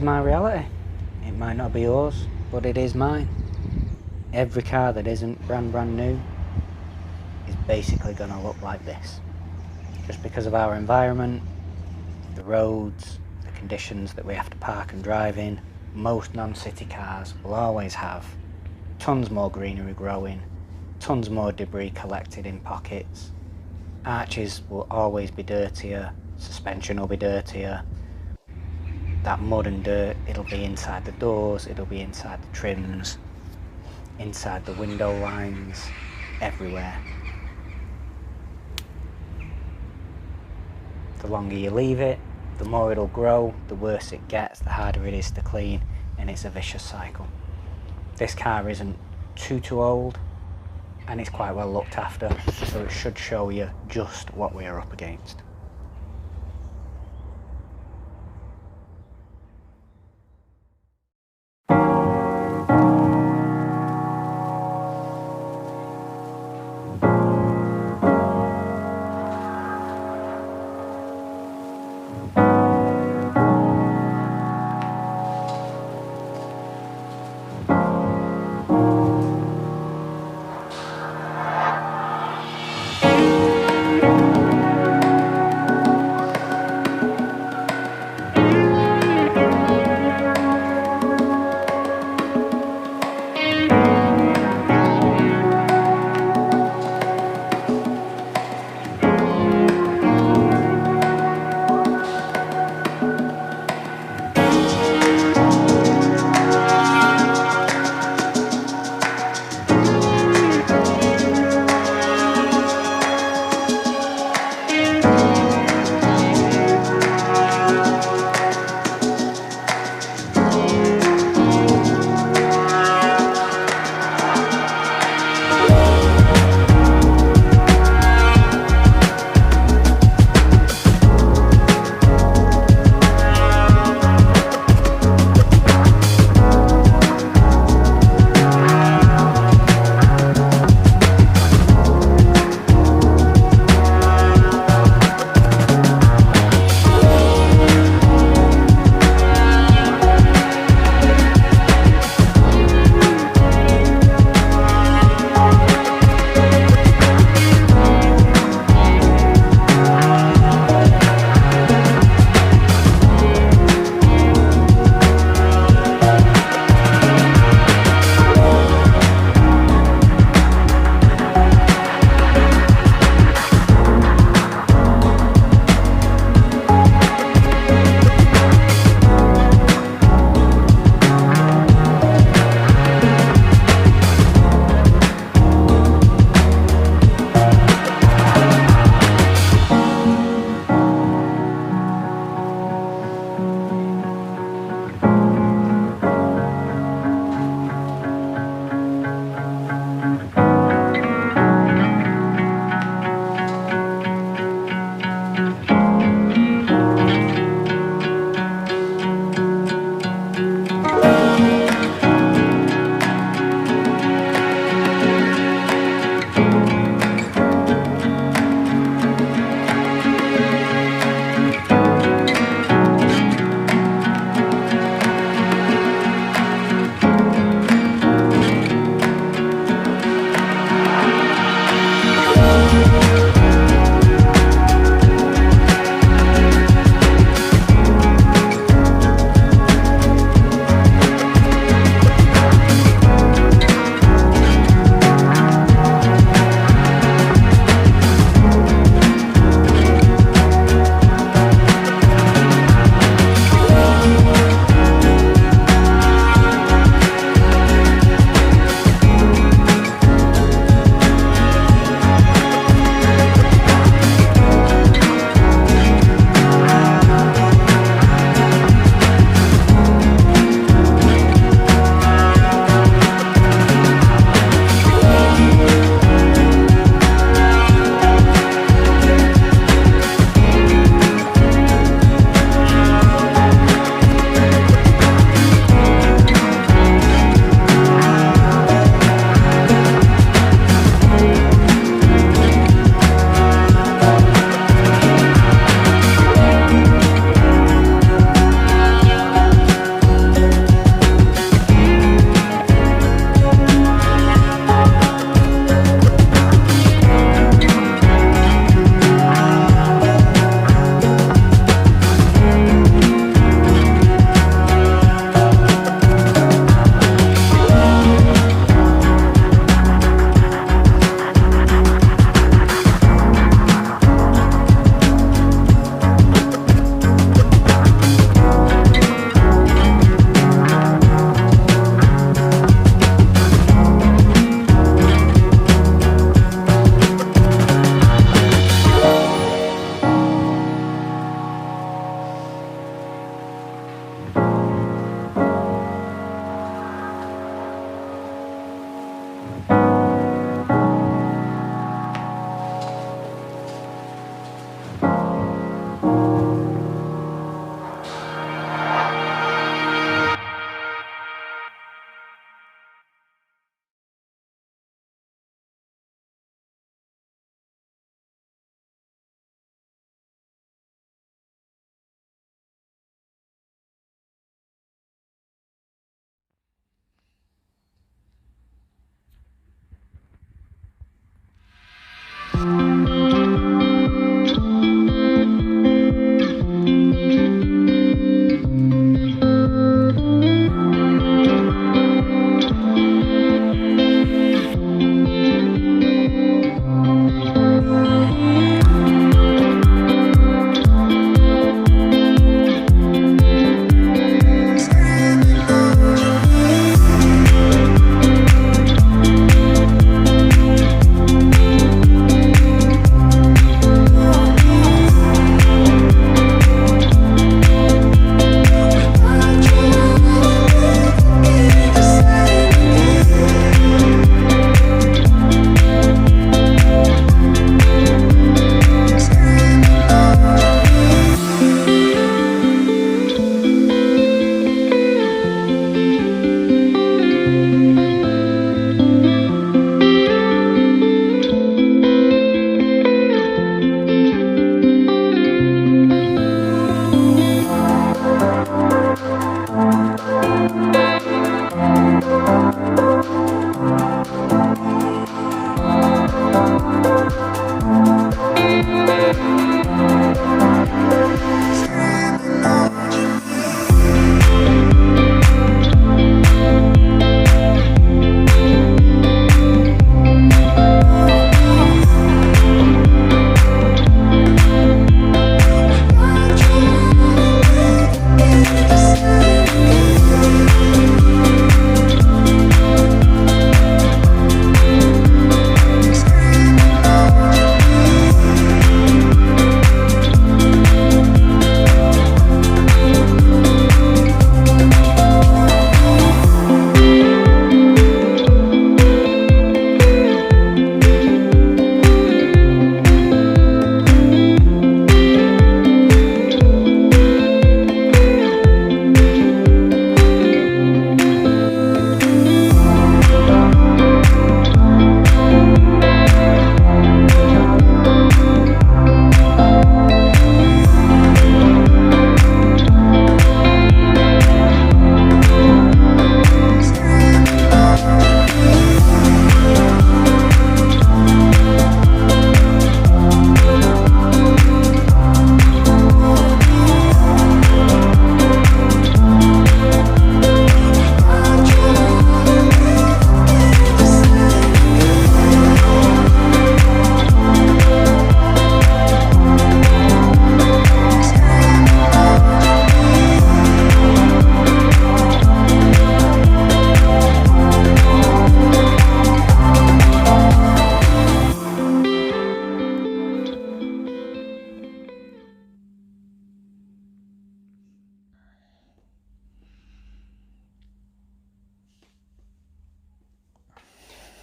my reality. It might not be yours, but it is mine. Every car that isn't brand new is basically going to look like this. Just because of our environment, the roads, the conditions that we have to park and drive in, most non-city cars will always have tons more greenery growing, tons more debris collected in pockets. Arches will always be dirtier, suspension will be dirtier. That mud and dirt, it'll be inside the doors, it'll be inside the trims, inside the window lines, everywhere. The longer you leave it, the more it'll grow, the worse it gets, the harder it is to clean, and it's a vicious cycle. This car isn't too old, and it's quite well looked after, so it should show you just what we are up against.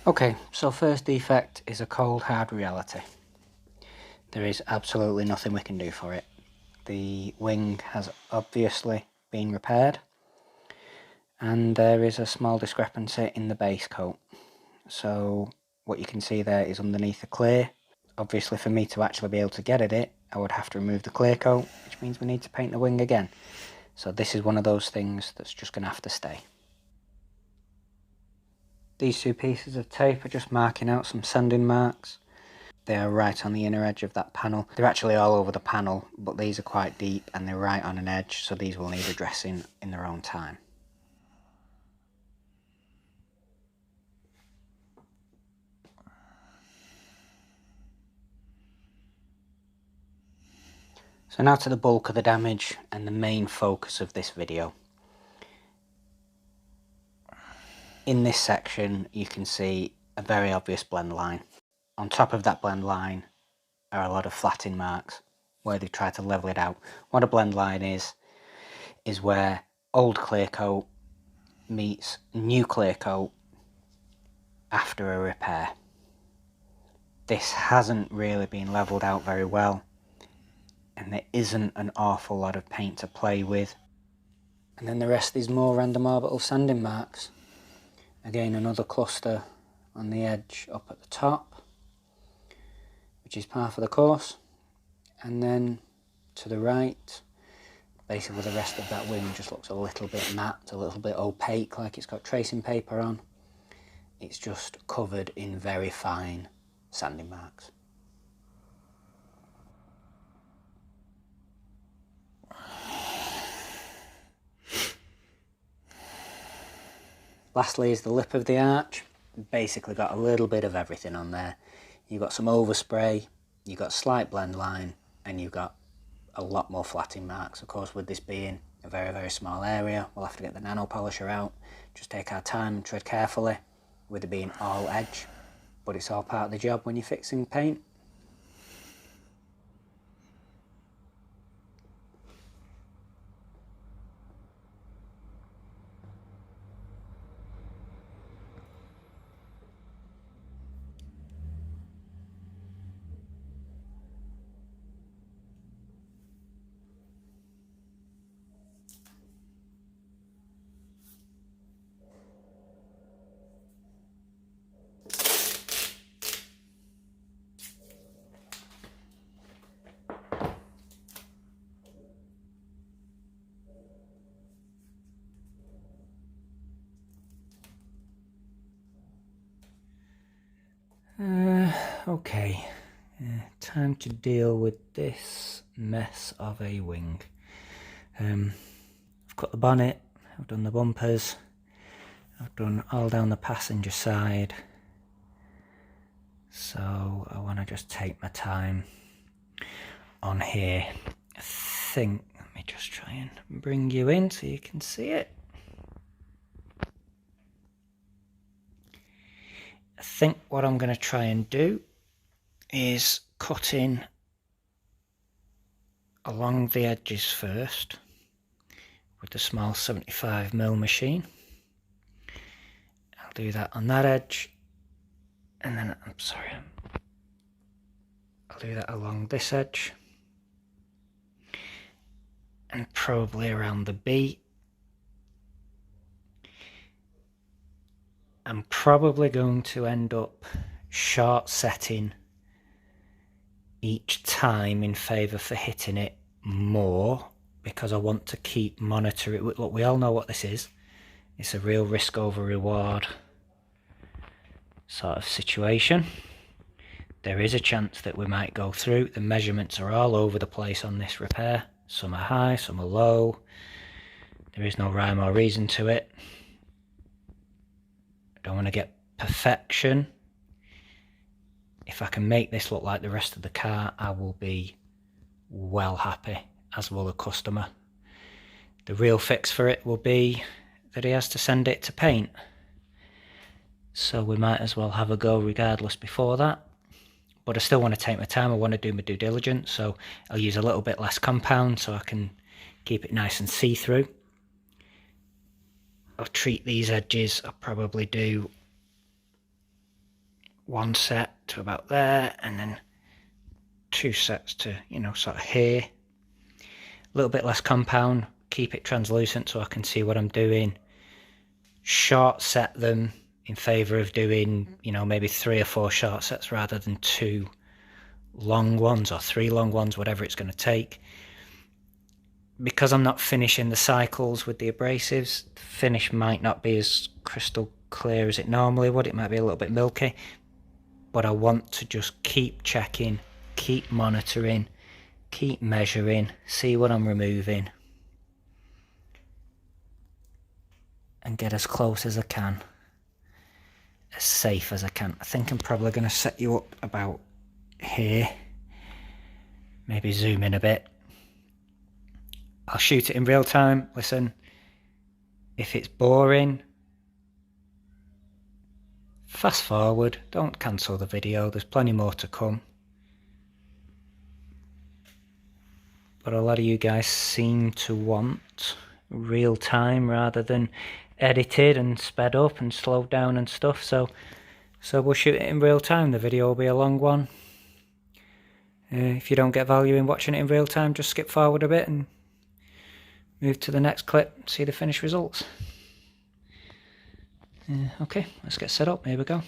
Okay, so first defect is a cold hard reality. There is absolutely nothing we can do for it. The wing has obviously been repaired, and there is a small discrepancy in the base coat. So what you can see there is underneath the clear. Obviously, for me to actually be able to get at it, I would have to remove the clear coat, which means we need to paint the wing again. So this is one of those things that's just going to have to stay. These two pieces of tape are just marking out some sanding marks. They are right on the inner edge of that panel. They're actually all over the panel, but these are quite deep and they're right on an edge, so these will need addressing in their own time. So now to the bulk of the damage and the main focus of this video. In this section you can see a very obvious blend line. On top of that blend line are a lot of flatting marks where they've tried to level it out. What a blend line is where old clear coat meets new clear coat after a repair. This hasn't really been levelled out very well, and there isn't an awful lot of paint to play with. And then the rest is more random orbital sanding marks. Again, another cluster on the edge up at the top, which is par for the course. And then to the right, basically the rest of that wing just looks a little bit matte, a little bit opaque, like it's got tracing paper on. It's just covered in very fine sanding marks. Lastly is the lip of the arch. Basically got a little bit of everything on there. You've got some overspray, you've got slight blend line, and you've got a lot more flatting marks. Of course, with this being a very, very small area, we'll have to get the Nano Polisher out. Just take our time and tread carefully, with it being all edge. But it's all part of the job when you're fixing paint. Okay, time to deal with this mess of a wing. I've cut the bonnet, I've done the bumpers, I've done all down the passenger side, so I want to just take my time on here. I think, let me just try and bring you in so you can see it. I think what I'm going to try and do is cut in along the edges first with the small 75mm machine. I'll do that on that edge, and then I'll do that along this edge, and probably around the B. I'm probably going to end up short setting each time in favour for hitting it more, because I want to keep monitoring it. Look, we all know what this is. It's a real risk over reward sort of situation. There is a chance that we might go through. The measurements are all over the place on this repair. Some are high, some are low. There is no rhyme or reason to it. I don't want to get perfection. If I can make this look like the rest of the car, I will be well happy, as will the customer. The real fix for it will be that he has to send it to paint. So we might as well have a go regardless before that. But I still want to take my time, I want to do my due diligence, so I'll use a little bit less compound so I can keep it nice and see-through. I'll treat these edges, I'll probably do one set to about there, and then 2 sets to, you know, sort of here. A little bit less compound, keep it translucent so I can see what I'm doing. Short set them in favour of doing, you know, maybe 3 or 4 short sets rather than 2 long ones or 3 long ones, whatever it's going to take. Because I'm not finishing the cycles with the abrasives, the finish might not be as crystal clear as it normally would. It might be a little bit milky, but I want to just keep checking, keep monitoring, keep measuring, see what I'm removing, and get as close as I can, as safe as I can. I think I'm probably going to set you up about here, maybe zoom in a bit. I'll shoot it in real time. Listen, if it's boring, fast forward, don't cancel the video, there's plenty more to come. But a lot of you guys seem to want real time rather than edited and sped up and slowed down and stuff, so we'll shoot it in real time. The video will be a long one. If you don't get value in watching it in real time, just skip forward a bit and move to the next clip and see the finished results. Okay, let's get set up. Here we go.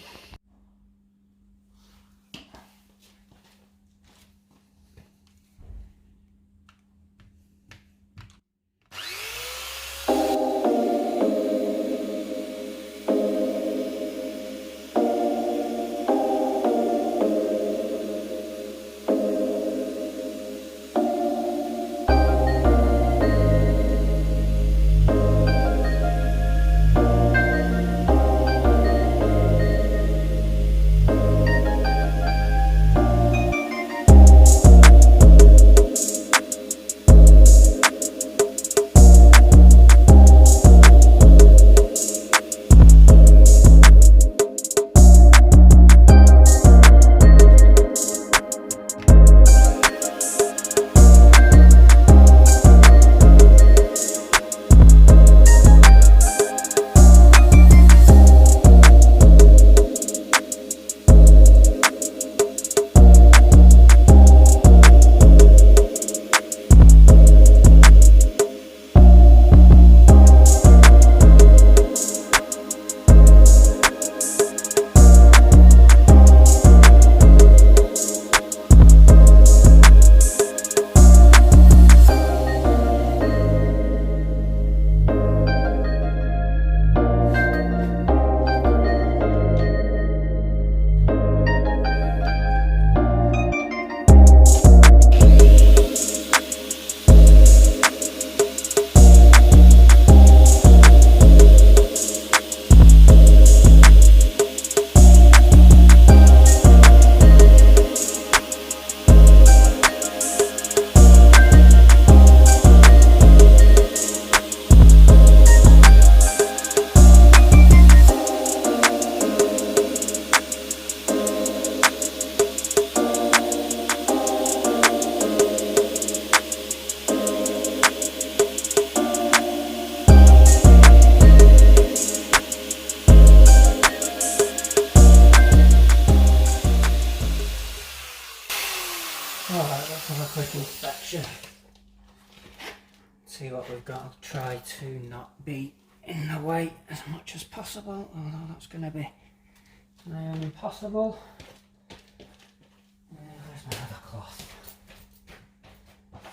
See what we've got. I'll try to not be in the way as much as possible, although that's going to be nearly impossible. Where's my other cloth?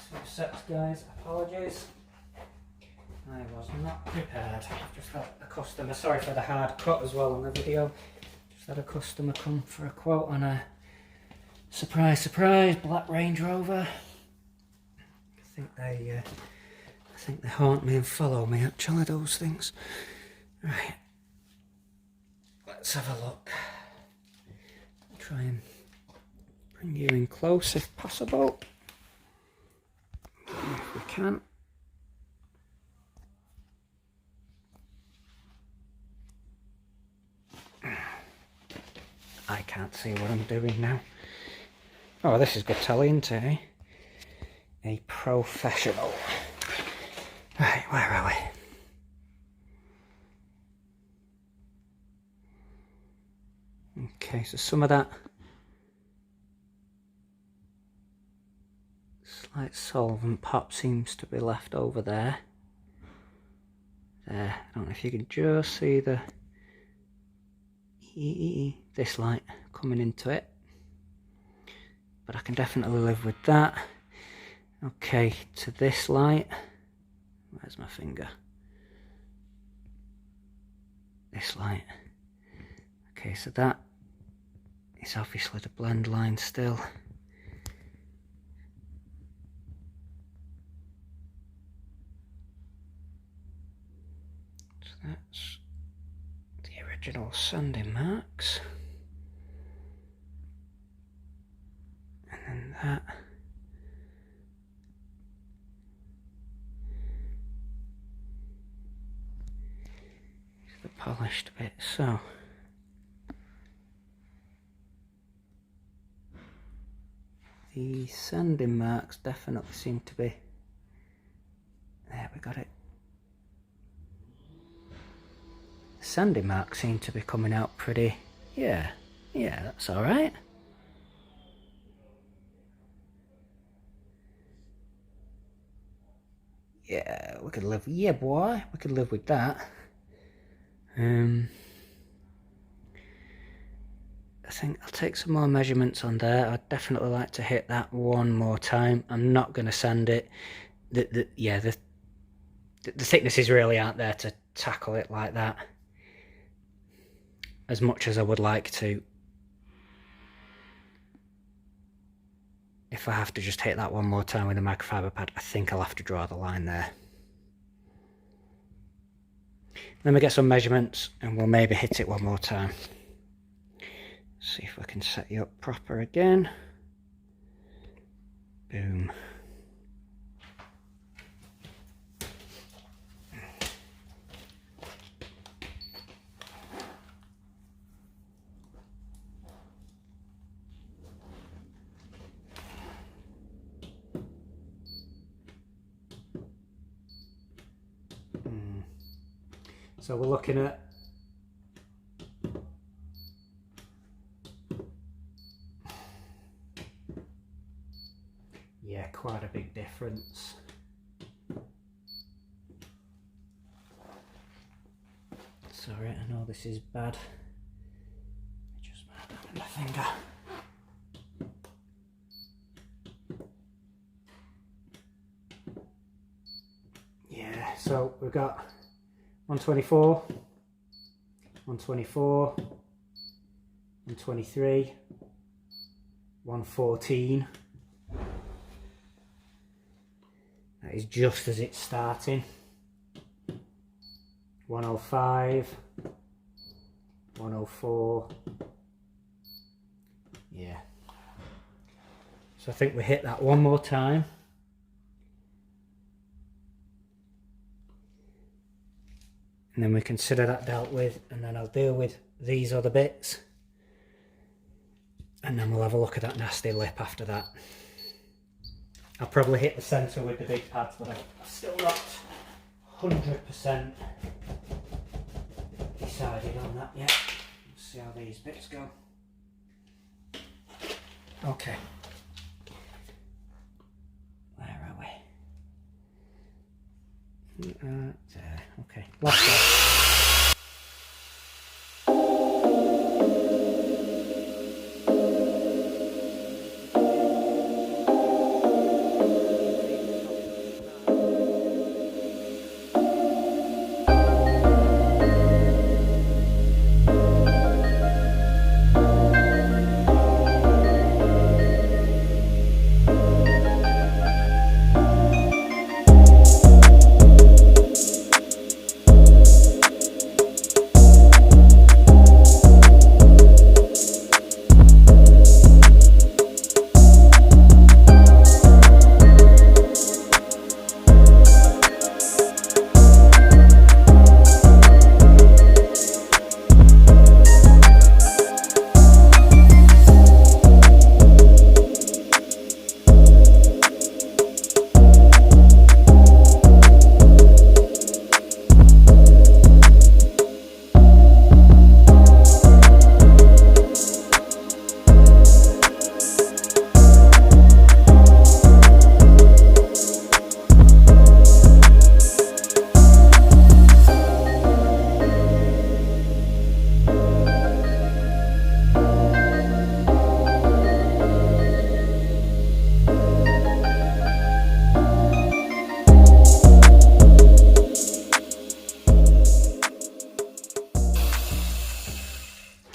Switch sets, guys. Apologies. I was not prepared. I've just had a customer, sorry for the hard cut as well on the video, just had a customer come for a quote on a surprise, surprise, black Range Rover. I think they haunt me and follow me, actually, those things. Right, let's have a look. Try and bring you in close if possible, if we can. I can't see what I'm doing now. Oh, this is good telly, isn't it, eh? A professional. Right, where are we? Okay, so some of that slight solvent pop seems to be left over there. There, I don't know if you can just see this light coming into it, but I can definitely live with that. Okay, to this light, where's my finger? This light. Okay, so that is obviously the blend line still. So that's the original sanding marks. And then that. Is the polished bit. So the sanding marks definitely seem to be, there we got it. The sanding marks seem to be coming out pretty, yeah, that's alright. Yeah, we could live, yeah boy, we could live with that. I think I'll take some more measurements on there. I'd definitely like to hit that one more time. I'm not going to sand it. The thicknesses really aren't there to tackle it like that as much as I would like to. If I have to just hit that one more time with a microfiber pad, I think I'll have to draw the line there. Then we get some measurements and we'll maybe hit it one more time. See if we can set you up proper again. Boom. So we're looking at quite a big difference. Sorry, I know this is bad. Just my finger. Yeah, so we've got 124, 124, 123, 114. That is just as it's starting. 105, 104. Yeah. So I think we hit that one more time. And then we consider that dealt with, and then I'll deal with these other bits. And then we'll have a look at that nasty lip after that. I'll probably hit the centre with the big pads, but I've still not 100% decided on that yet. Let's see how these bits go. Okay. Where are we? There. Okay. Last one.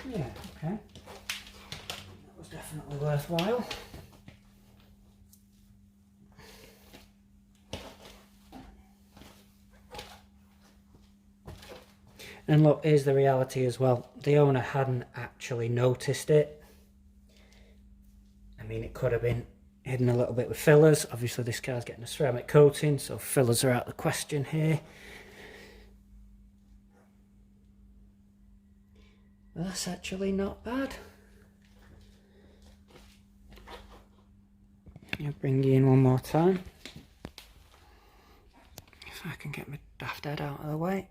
Yeah, okay. That was definitely worthwhile. And look, here's the reality as well. The owner hadn't actually noticed it. I mean, it could have been hidden a little bit with fillers. Obviously this car's getting a ceramic coating, so fillers are out of the question here. But that's actually not bad. I'll bring you in one more time. If I can get my daft head out of the way.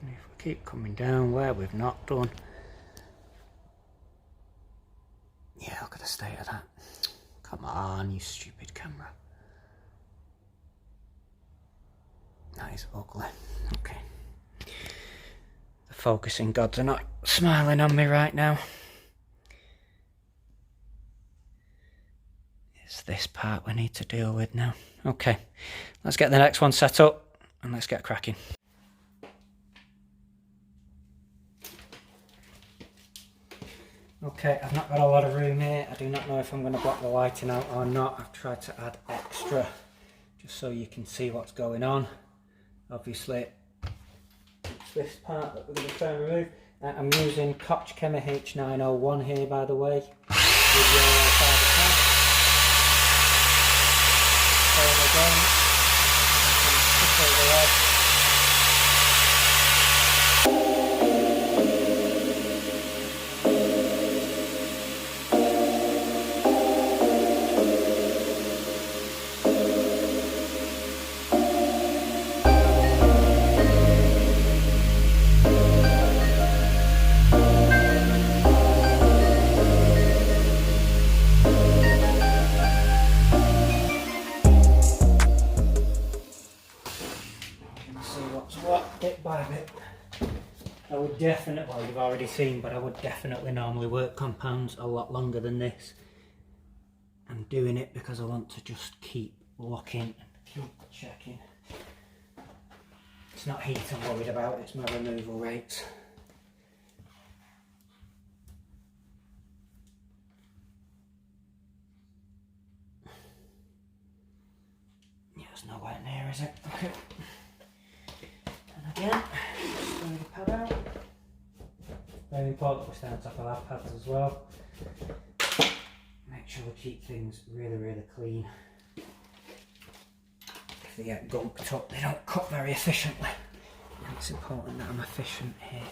And if we keep coming down where we've not done. Yeah, look at the state of that. Come on, you stupid camera. That is ugly. Okay. The focusing gods are not smiling on me right now. It's this part we need to deal with now. Okay, let's get the next one set up and let's get cracking. Okay, I've not got a lot of room here. I do not know if I'm going to block the lighting out or not. I've tried to add extra just so you can see what's going on. Obviously, it's this part that we're going to try and remove. I'm using Koch Chemi H901 here, by the way. With your fibre pad. Same again. Tickle the lead. I would definitely, well you've already seen, but I would definitely normally work compounds a lot longer than this. I'm doing it because I want to just keep looking and keep checking. It's not heat I'm worried about, it's my removal rates. Yeah, it's nowhere near, is it? Okay. And again, just throw the pad out. Very important we stay on top of our pads as well. Make sure we keep things really, really clean. If they get gunked up, they don't cut very efficiently. And it's important that I'm efficient here.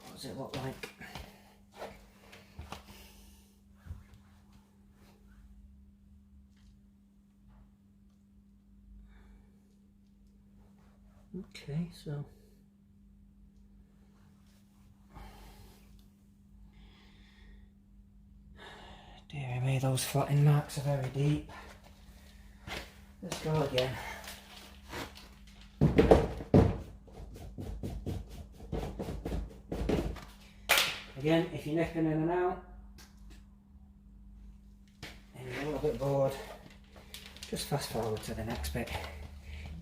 What does it look like? Okay, so dear me, those flattening marks are very deep. Let's go again. Again, if you're nipping in and out, bit bored, just fast forward to the next bit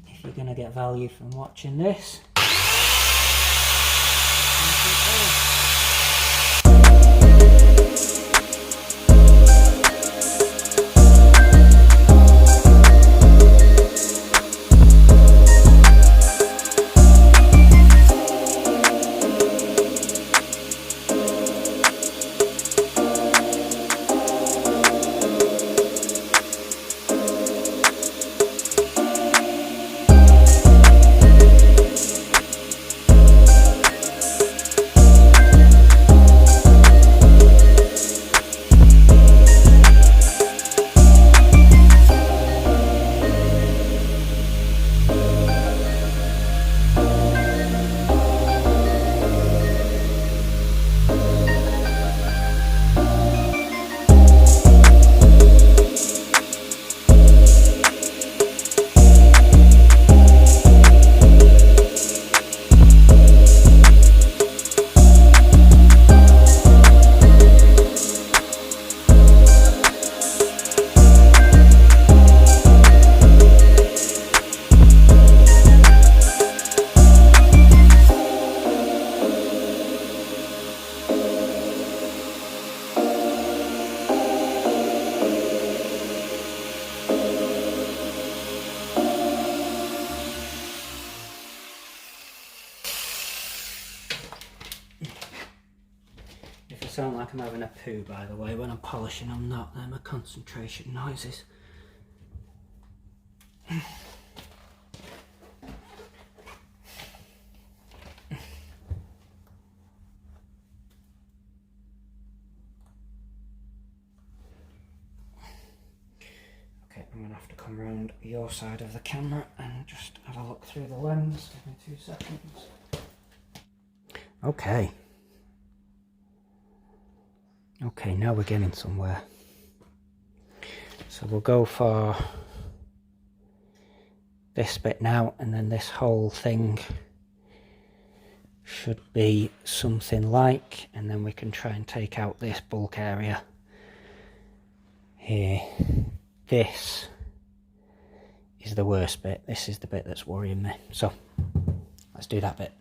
if you're going to get value from watching this. Sound like I'm having a poo, by the way. When I'm polishing, I'm not. They're my concentration noises. Okay, I'm going to have to come around your side of the camera and just have a look through the lens. Give me 2 seconds. Okay. Okay, now we're getting somewhere. So we'll go for this bit now, and then this whole thing should be something like, and then we can try and take out this bulk area here. This is the worst bit. This is the bit that's worrying me. So let's do that bit.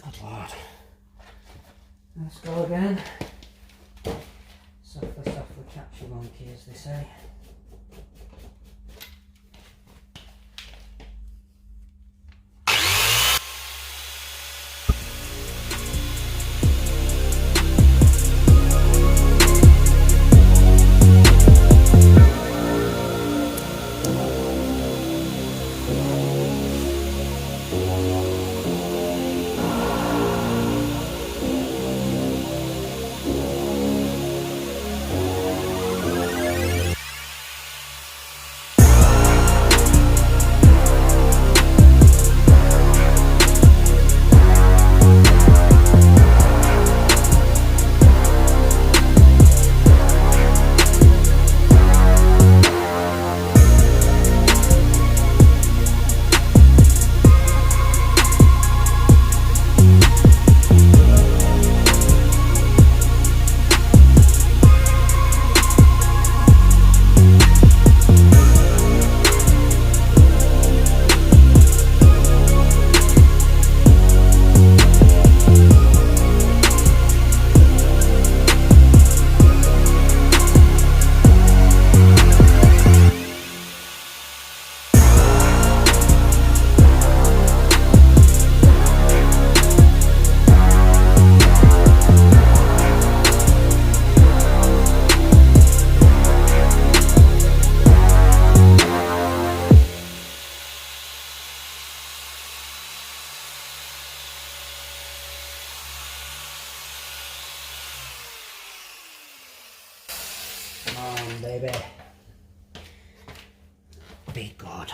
Good Lord. Let's go again. Softly, softly catch your monkey, as they say. Come on, baby. Be good.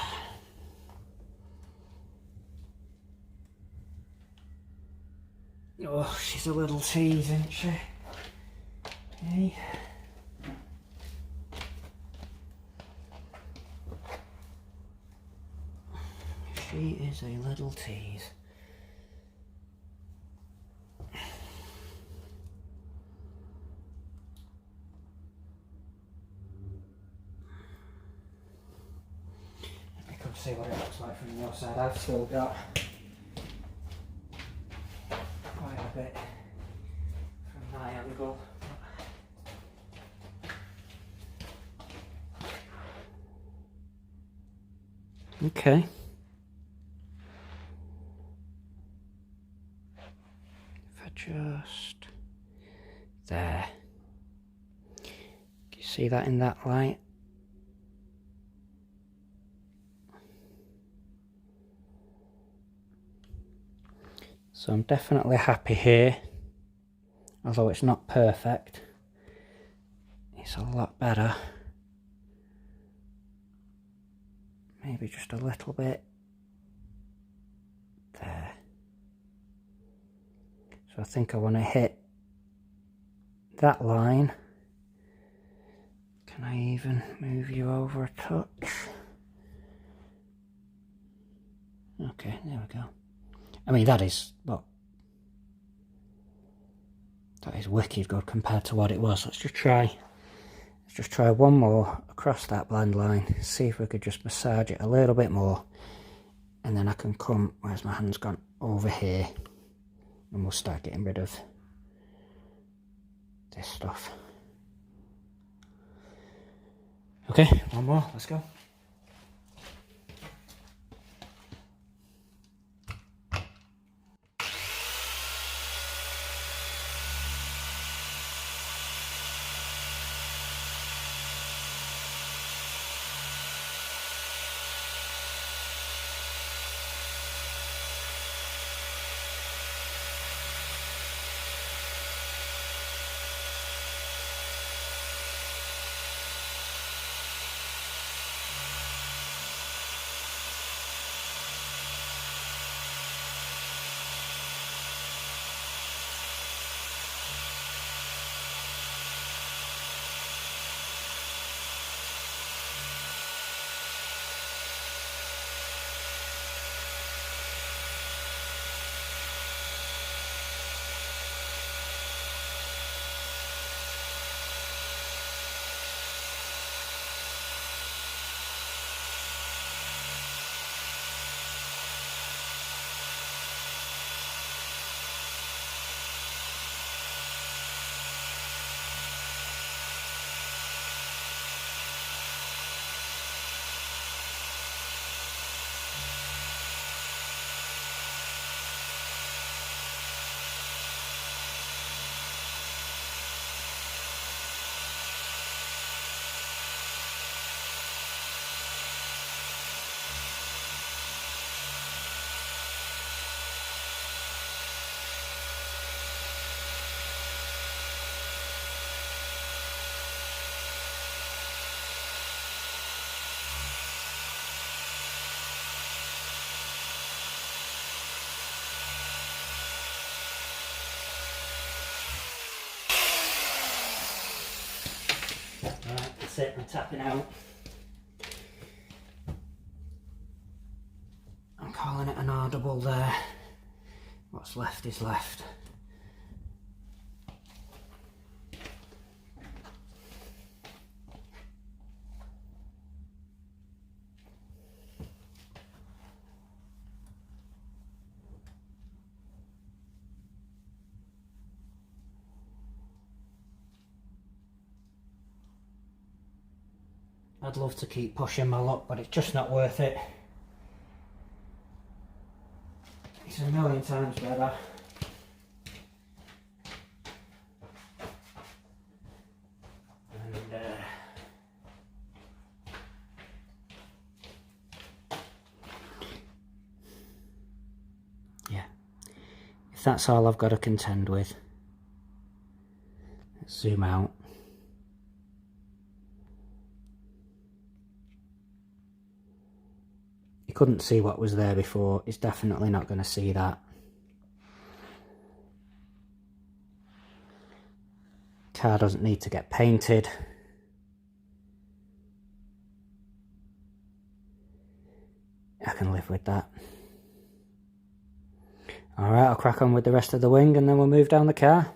Oh, she's a little tease, isn't she? Hey. She is a little tease. Let me come see what it looks like from the other side. I've still got quite a bit from my angle. Okay. If I just... there. Can you see that in that light? So I'm definitely happy here, although it's not perfect. It's a lot better. Maybe just a little bit there. So I think I want to hit that line. Can I even move you over a touch? Okay, there we go. I mean, that is, well, that is wicked good compared to what it was. Let's just try one more across that blend line. See if we could just massage it a little bit more. And then I can come, where's my hand's gone, over here. And we'll start getting rid of this stuff. Okay, one more, let's go. That's it, I'm tapping out. I'm calling it an audible there. What's left is left. I'd love to keep pushing my luck, but it's just not worth it. It's a million times better. And yeah, if that's all I've got to contend with, let's zoom out. couldn't see what was there before, it's definitely not going to see that. Car doesn't need to get painted. I can live with that. Alright, I'll crack on with the rest of the wing and then we'll move down the car.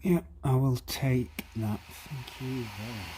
Yeah, I will take that. Thank you very much.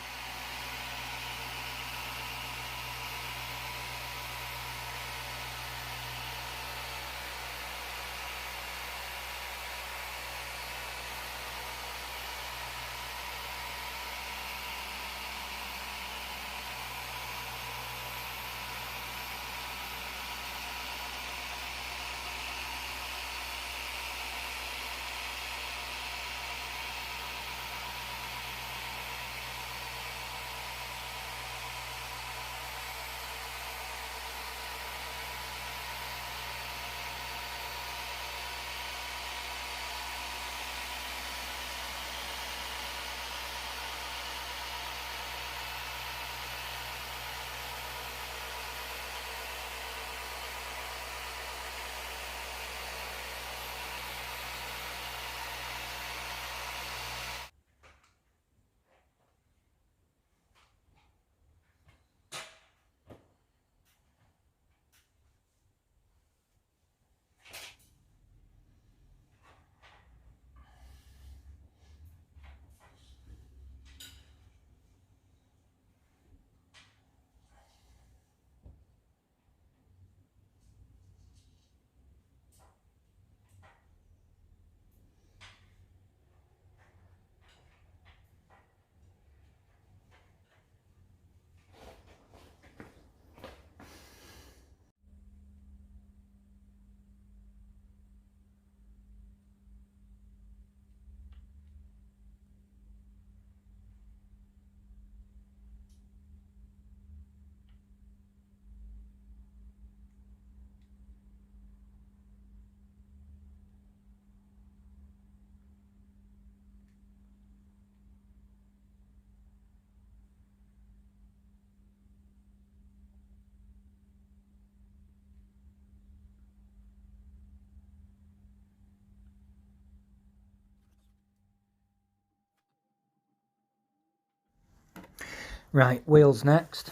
Right, wheels next.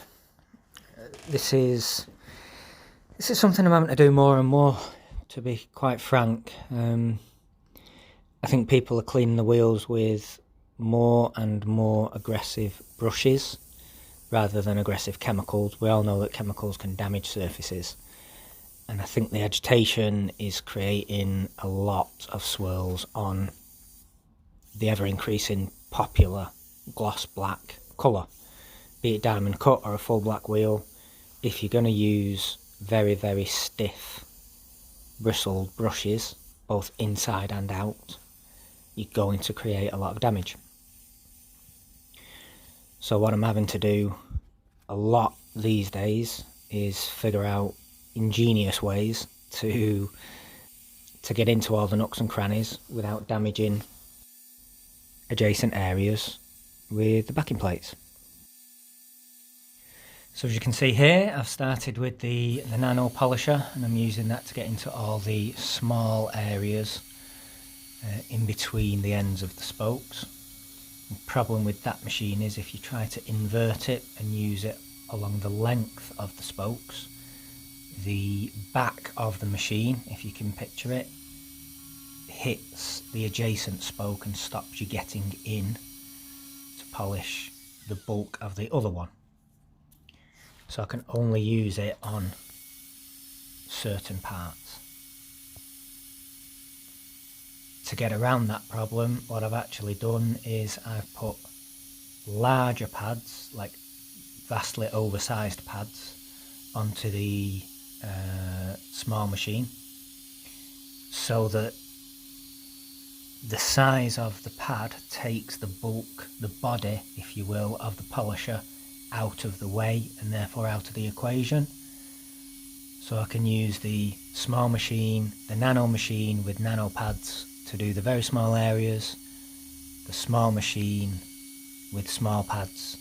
This is something I'm having to do more and more, to be quite frank. I think people are cleaning the wheels with more and more aggressive brushes rather than aggressive chemicals. We all know that chemicals can damage surfaces, and I think the agitation is creating a lot of swirls on the ever-increasing popular gloss black colour. Be it diamond cut or a full black wheel, if you're going to use very, very stiff bristled brushes, both inside and out, you're going to create a lot of damage. So what I'm having to do a lot these days is figure out ingenious ways to get into all the nooks and crannies without damaging adjacent areas with the backing plates. So as you can see here, I've started with the Nano Polisher, and I'm using that to get into all the small areas in between the ends of the spokes. The problem with that machine is if you try to invert it and use it along the length of the spokes, the back of the machine, if you can picture it, hits the adjacent spoke and stops you getting in to polish the bulk of the other one. So I can only use it on certain parts. To get around that problem, what I've actually done is I've put larger pads, like vastly oversized pads, onto the small machine, so that the size of the pad takes the bulk, the body, if you will, of the polisher out of the way and therefore out of the equation. So I can use the small machine, the nano machine with nano pads to do the very small areas, the small machine with small pads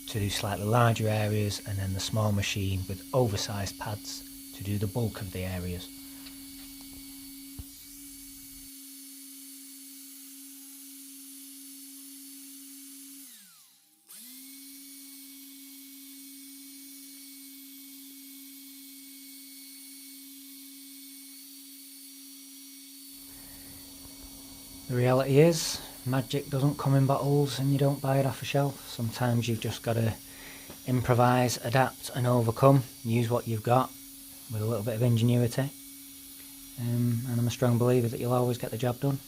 to do slightly larger areas, and then the small machine with oversized pads to do the bulk of the areas. The reality is, magic doesn't come in bottles and you don't buy it off a shelf. Sometimes you've just got to improvise, adapt and overcome. Use what you've got with a little bit of ingenuity. And I'm a strong believer that you'll always get the job done.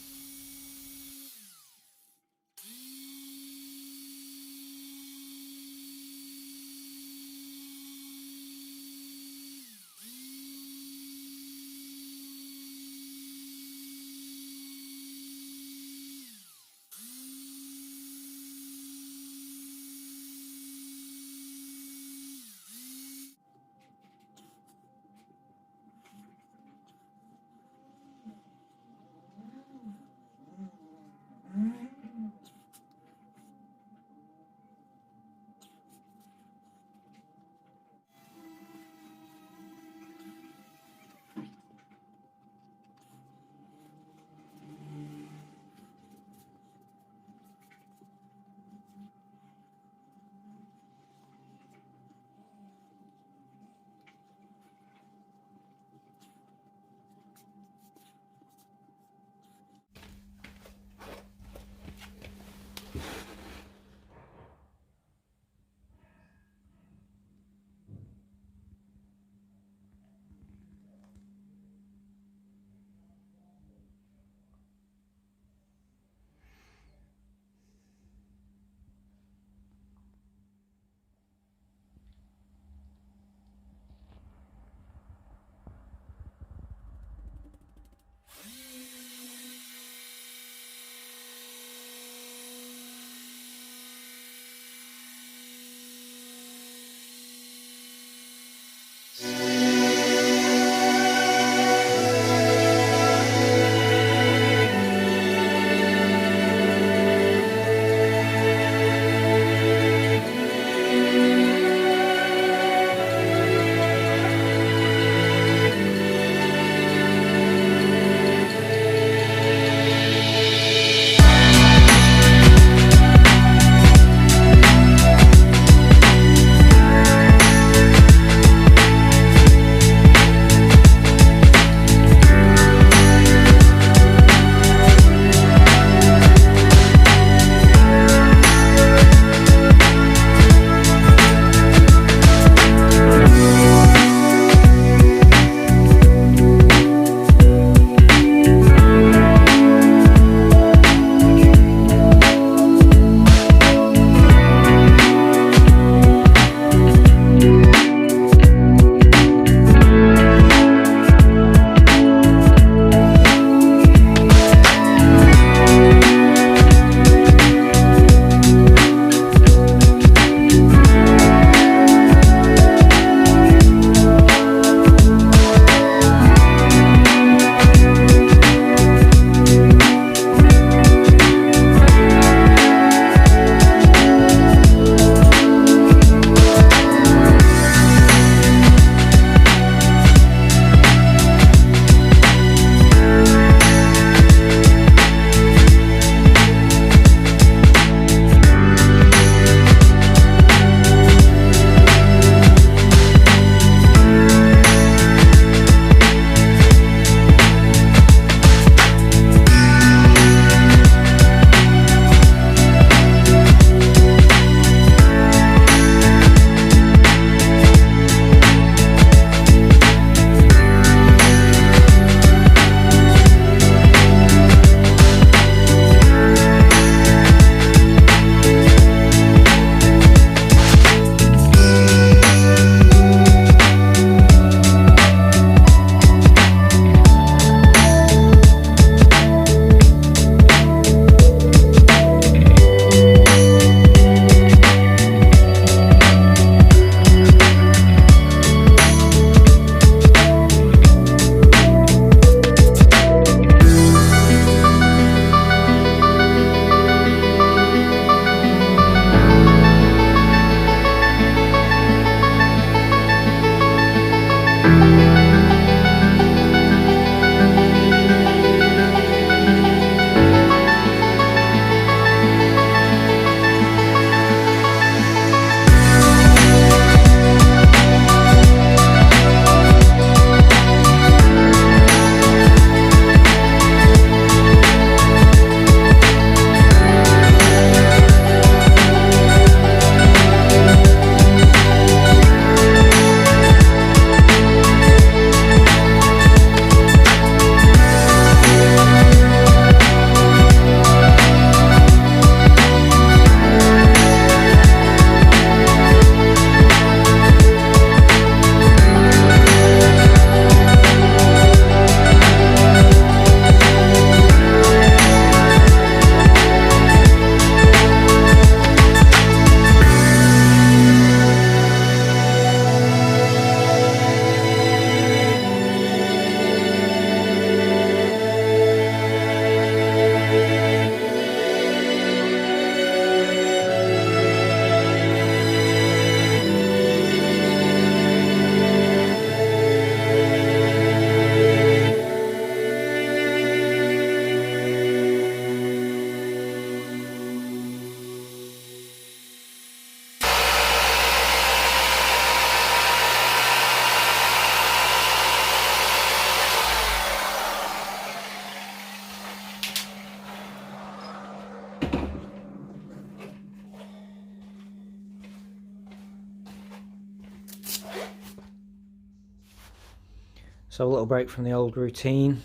So a little break from the old routine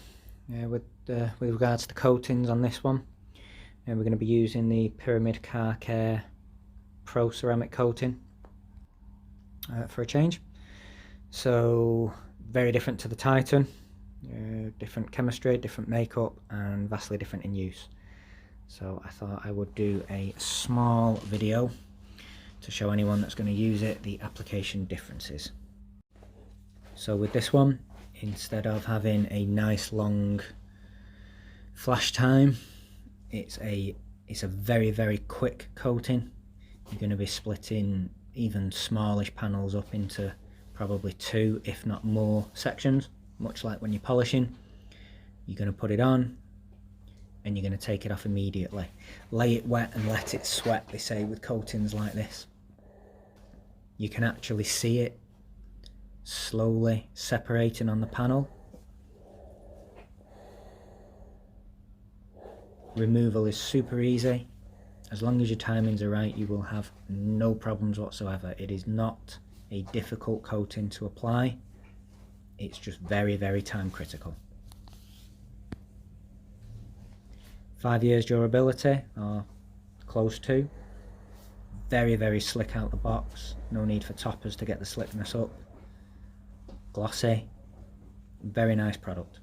with regards to coatings on this one. And we're going to be using the Pyramid Car Care Pro Ceramic Coating for a change. So very different to the Titan, different chemistry, different makeup, and vastly different in use. So I thought I would do a small video to show anyone that's going to use it the application differences. So with this one, instead of having a nice long flash time, it's a very quick coating. You're going to be splitting even smallish panels up into probably 2 if not more sections, much like when you're polishing. You're going to put it on and you're going to take it off immediately. Lay it wet and let it sweat, they say, with coatings like this. You can actually see it slowly separating on the panel. Removal is super easy. As long as your timings are right, you will have no problems whatsoever. It is not a difficult coating to apply. It's just very time critical. 5 years durability, or close to. Very slick out the box. No need for toppers to get the slickness up. Glossy. Very nice product.